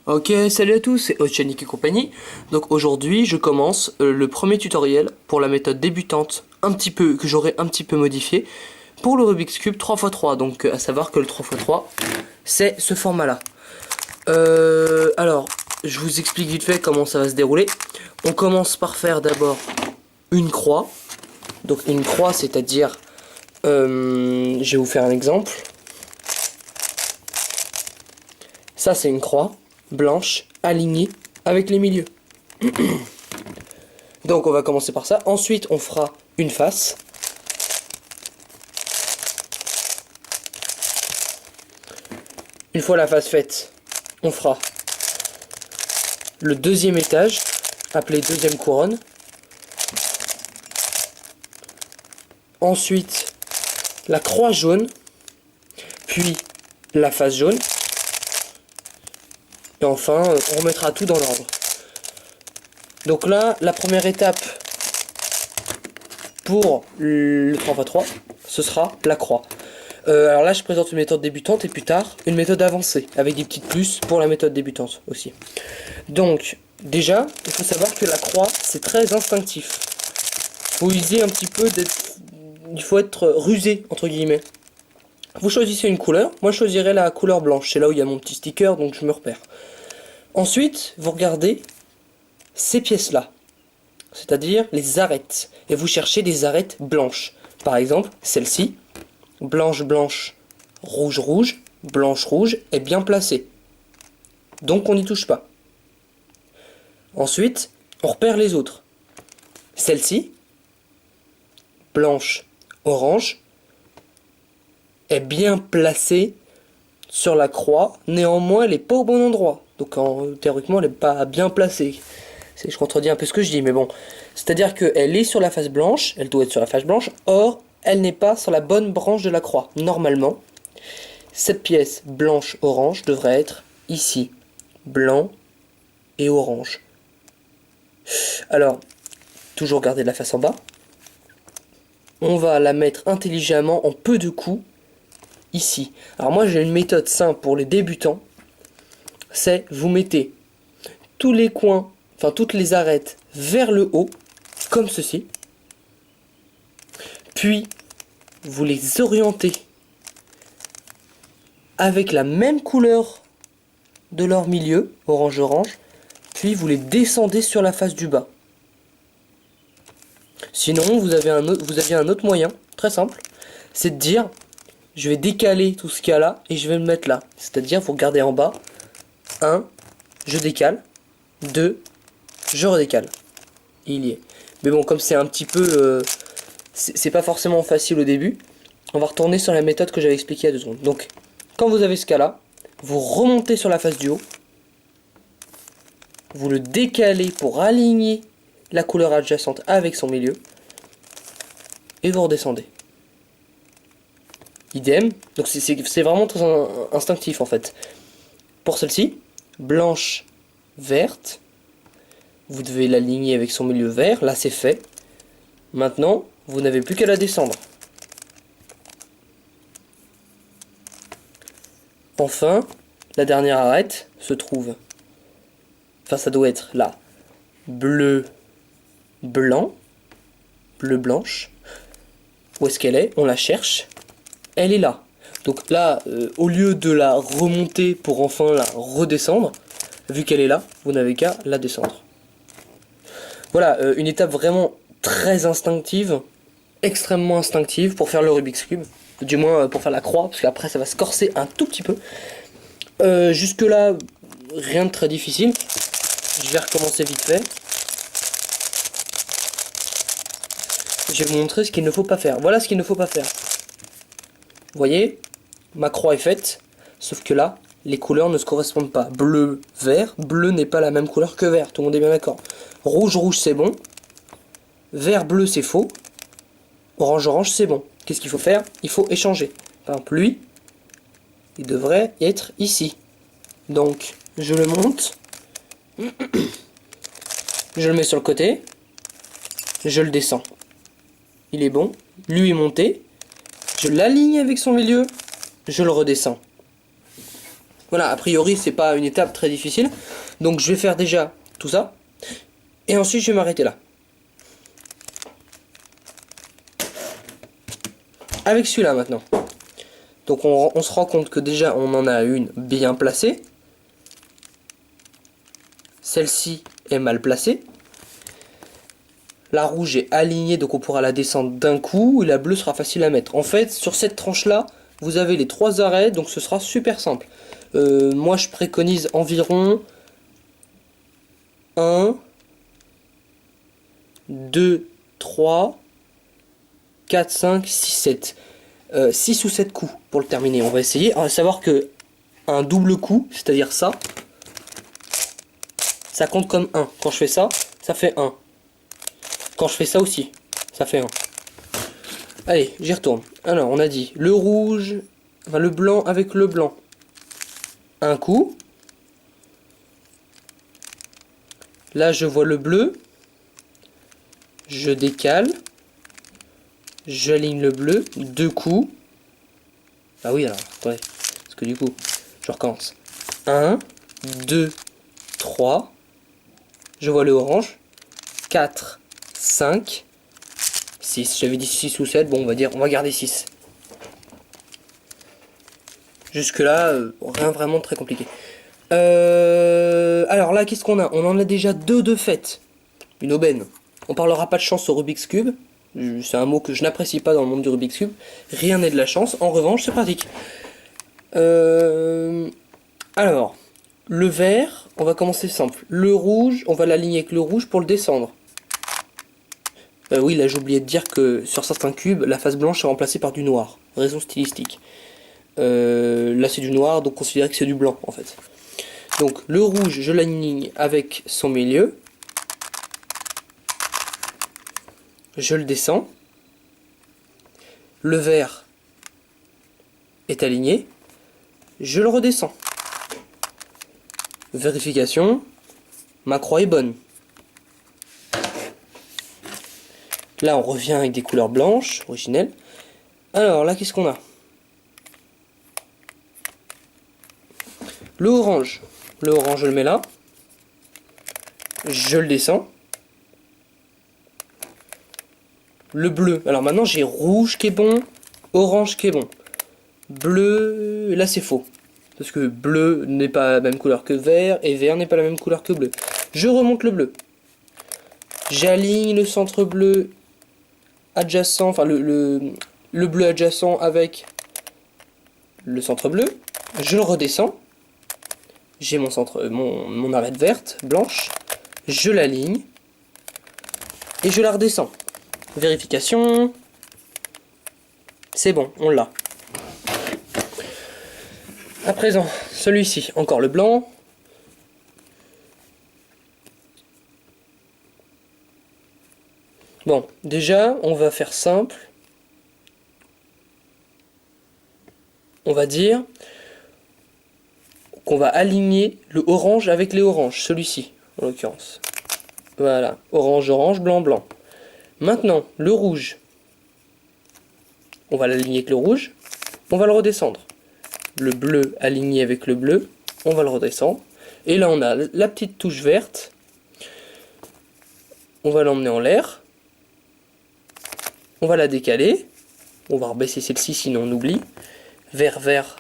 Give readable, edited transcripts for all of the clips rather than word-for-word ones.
Ok, salut à tous, c'est Oceanic et compagnie. Donc aujourd'hui, je commence le premier tutoriel pour la méthode débutante, que j'aurai un petit peu modifié, pour le Rubik's Cube 3x3. Donc à savoir que le 3x3, c'est ce format-là. Alors, je vous explique vite fait comment ça va se dérouler. On commence par faire d'abord une croix. Donc une croix, c'est-à-dire, je vais vous faire un exemple. Ça, c'est une croix blanche, alignée, avec les milieux. Donc, on va commencer par ça. Ensuite, on fera une face. Une fois la face faite, on fera le deuxième étage, appelé deuxième couronne. Ensuite, la croix jaune, puis la face jaune. Et enfin, on remettra tout dans l'ordre. Donc là, la première étape pour le 3x3, ce sera la croix. Alors là, je présente une méthode débutante et plus tard, une méthode avancée, avec des petites plus pour la méthode débutante aussi. Donc, déjà, il faut savoir que la croix, c'est très instinctif. Faut user un petit peu il faut être rusé, entre guillemets. Vous choisissez une couleur, moi je choisirais la couleur blanche, c'est là où il y a mon petit sticker, donc je me repère. Ensuite, vous regardez ces pièces-là, c'est-à-dire les arêtes, et vous cherchez des arêtes blanches. Par exemple, celle-ci, blanche, blanche, rouge, rouge, blanche, rouge, est bien placée. Donc on n'y touche pas. Ensuite, on repère les autres. Celle-ci, blanche, orange, est bien placée sur la croix, néanmoins elle n'est pas au bon endroit. Donc théoriquement elle n'est pas bien placée. Je contredis un peu ce que je dis, mais bon. C'est-à-dire qu'elle est sur la face blanche, elle doit être sur la face blanche, or elle n'est pas sur la bonne branche de la croix. Normalement, cette pièce blanche-orange devrait être ici. Blanc et orange. Alors, toujours garder la face en bas. On va la mettre intelligemment en peu de coups ici. Alors moi j'ai une méthode simple pour les débutants. C'est vous mettez tous les coins, enfin toutes les arêtes vers le haut, comme ceci. Puis vous les orientez avec la même couleur de leur milieu, orange-orange, puis vous les descendez sur la face du bas. Sinon, vous avez un autre moyen, très simple, c'est de dire, je vais décaler tout ce qu'il y a là, et je vais le mettre là. C'est-à-dire, vous regardez en bas, 1, je décale, 2, je redécale. Il y est. Mais bon, comme c'est un petit peu... c'est pas forcément facile au début, on va retourner sur la méthode que j'avais expliquée il y a 2 secondes. Donc, quand vous avez ce cas-là, vous remontez sur la face du haut, vous le décalez pour aligner la couleur adjacente avec son milieu, et vous redescendez. Idem, donc c'est vraiment très instinctif en fait. Pour celle-ci, blanche, verte, vous devez l'aligner avec son milieu vert, là c'est fait. Maintenant, vous n'avez plus qu'à la descendre. Enfin, la dernière arête se trouve, enfin ça doit être là, bleu, blanc, bleu, blanche. Où est-ce qu'elle est? On la cherche. Elle est là. Donc là, au lieu de la remonter pour enfin la redescendre, vu qu'elle est là, vous n'avez qu'à la descendre. Voilà, une étape vraiment très instinctive, extrêmement instinctive pour faire le Rubik's Cube. Du moins pour faire la croix, parce qu'après ça va se corser un tout petit peu. Jusque là, rien de très difficile. Je vais recommencer vite fait. Je vais vous montrer ce qu'il ne faut pas faire. Voilà ce qu'il ne faut pas faire. Vous voyez, ma croix est faite, sauf que là, les couleurs ne se correspondent pas. Bleu, vert, bleu n'est pas la même couleur que vert, tout le monde est bien d'accord. Rouge, rouge c'est bon. Vert, bleu c'est faux. Orange, orange c'est bon. Qu'est-ce qu'il faut faire? Il faut échanger. Par exemple, lui, il devrait être ici. Donc, je le monte. Je le mets sur le côté. Je le descends. Il est bon. Lui est monté. Je l'aligne avec son milieu. Je le redescends. Voilà, a priori c'est pas une étape très difficile. Donc je vais faire déjà tout ça. Et ensuite je vais m'arrêter là. Avec celui-là maintenant. Donc on se rend compte que déjà on en a une bien placée. Celle-ci est mal placée. La rouge est alignée, donc on pourra la descendre d'un coup. Et la bleue sera facile à mettre. En fait, sur cette tranche-là, vous avez les 3 arrêts, donc ce sera super simple. Moi, je préconise environ 1, 2, 3, 4, 5, 6, 7. 6 ou 7 coups pour le terminer. On va essayer. On va savoir que un double coup, c'est-à-dire ça compte comme 1. Quand je fais ça, ça fait 1. Quand je fais ça aussi, ça fait 1. Allez, j'y retourne. Alors, on a dit le rouge, enfin le blanc avec le blanc. Un coup. Là, je vois le bleu. Je décale. J'aligne le bleu. 2 coups. Ah oui, alors, attendez. Parce que du coup, je recommence. 1, 2, 3. Je vois le orange. 4, 5, 6. J'avais dit 6 ou 7. Bon, on va garder 6. Jusque là, rien vraiment très compliqué. Alors là, qu'est-ce qu'on a? On en a déjà 2 de fait. Une aubaine. On parlera pas de chance au Rubik's Cube. C'est un mot que je n'apprécie pas dans le monde du Rubik's Cube. Rien n'est de la chance. En revanche, c'est pratique. Alors, le vert, on va commencer simple. Le rouge, on va l'aligner avec le rouge pour le descendre. Oui, là j'ai oublié de dire que sur certains cubes, la face blanche est remplacée par du noir. Raison stylistique. Là c'est du noir, donc considérez que c'est du blanc en fait. Donc le rouge, je l'aligne avec son milieu. Je le descends. Le vert est aligné. Je le redescends. Vérification. Ma croix est bonne. Là, on revient avec des couleurs blanches, originelles. Alors, là, qu'est-ce qu'on a? Le orange. Le orange, je le mets là. Je le descends. Le bleu. Alors maintenant, j'ai rouge qui est bon, orange qui est bon. Bleu, là c'est faux. Parce que bleu n'est pas la même couleur que vert, et vert n'est pas la même couleur que bleu. Je remonte le bleu. J'aligne le centre bleu adjacent, enfin le bleu adjacent avec le centre bleu. Je le redescends. J'ai mon arête verte, blanche. Je l'aligne. Et je la redescends. Vérification. C'est bon, on l'a. À présent, celui-ci, encore le blanc. Bon, déjà, on va faire simple. On va dire qu'on va aligner le orange avec les oranges, celui-ci, en l'occurrence. Voilà, orange, orange, blanc, blanc. Maintenant, le rouge. On va l'aligner avec le rouge. On va le redescendre. Le bleu aligné avec le bleu. On va le redescendre. Et là, on a la petite touche verte. On va l'emmener en l'air. On va la décaler. On va rebaisser celle-ci, sinon on oublie. Vert, vert.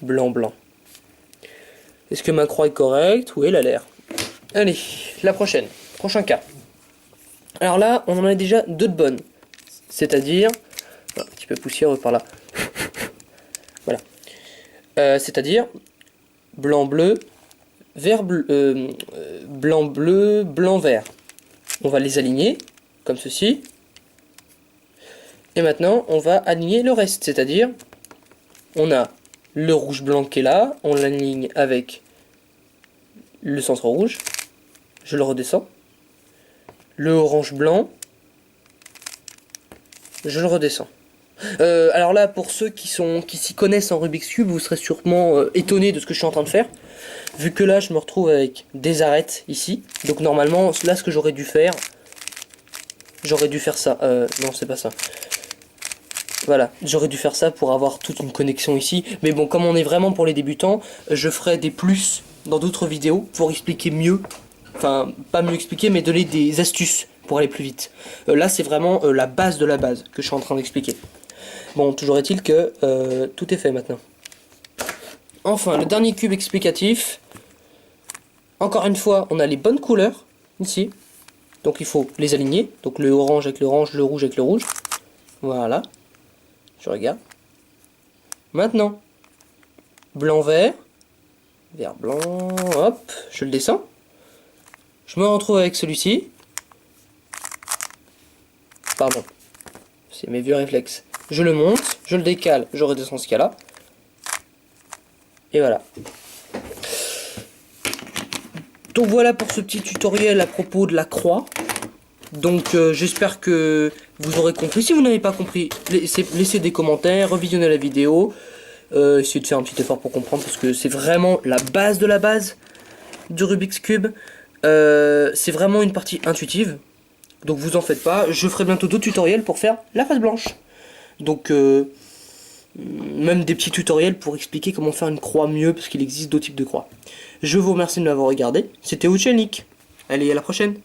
Blanc, blanc. Est-ce que ma croix est correcte? Oui, elle a l'air. Allez, la prochaine. Prochain cas. Alors là, on en a déjà 2 de bonnes. C'est-à-dire... un petit peu poussiéreux par là. Voilà. C'est-à-dire... blanc, bleu, vert, bleu, blanc, bleu, blanc, vert. On va les aligner, comme ceci. Et maintenant, on va aligner le reste. C'est-à-dire, on a le rouge blanc qui est là. On l'aligne avec le centre rouge. Je le redescends. Le orange blanc. Je le redescends. Alors là, pour ceux qui s'y connaissent en Rubik's Cube, vous serez sûrement étonnés de ce que je suis en train de faire. Vu que là, je me retrouve avec des arêtes ici. Donc normalement, là, ce que j'aurais dû faire ça. Non, c'est pas ça. Voilà, j'aurais dû faire ça pour avoir toute une connexion ici. Mais bon, comme on est vraiment pour les débutants, je ferai des plus dans d'autres vidéos pour expliquer mieux. Enfin, pas mieux expliquer, mais donner des astuces pour aller plus vite. Là, c'est vraiment la base de la base que je suis en train d'expliquer. Bon, toujours est-il que tout est fait maintenant. Enfin, le dernier cube explicatif. Encore une fois, on a les bonnes couleurs, ici. Donc il faut les aligner. Donc le orange avec le orange, le rouge avec le rouge. Voilà. Je regarde. Maintenant, blanc-vert. Vert-blanc, hop, je le descends. Je me retrouve avec celui-ci. Pardon. C'est mes vieux réflexes. Je le monte, je le décale, je redescends ce cas-là. Et voilà. Donc voilà pour ce petit tutoriel à propos de la croix. Donc j'espère que vous aurez compris. Si vous n'avez pas compris, laissez des commentaires, revisionnez la vidéo. Essayez de faire un petit effort pour comprendre parce que c'est vraiment la base de la base du Rubik's Cube. C'est vraiment une partie intuitive. Donc vous en faites pas. Je ferai bientôt d'autres tutoriels pour faire la face blanche. Donc même des petits tutoriels pour expliquer comment faire une croix mieux parce qu'il existe d'autres types de croix. Je vous remercie de m'avoir regardé. C'était Uchelnik. Allez, à la prochaine.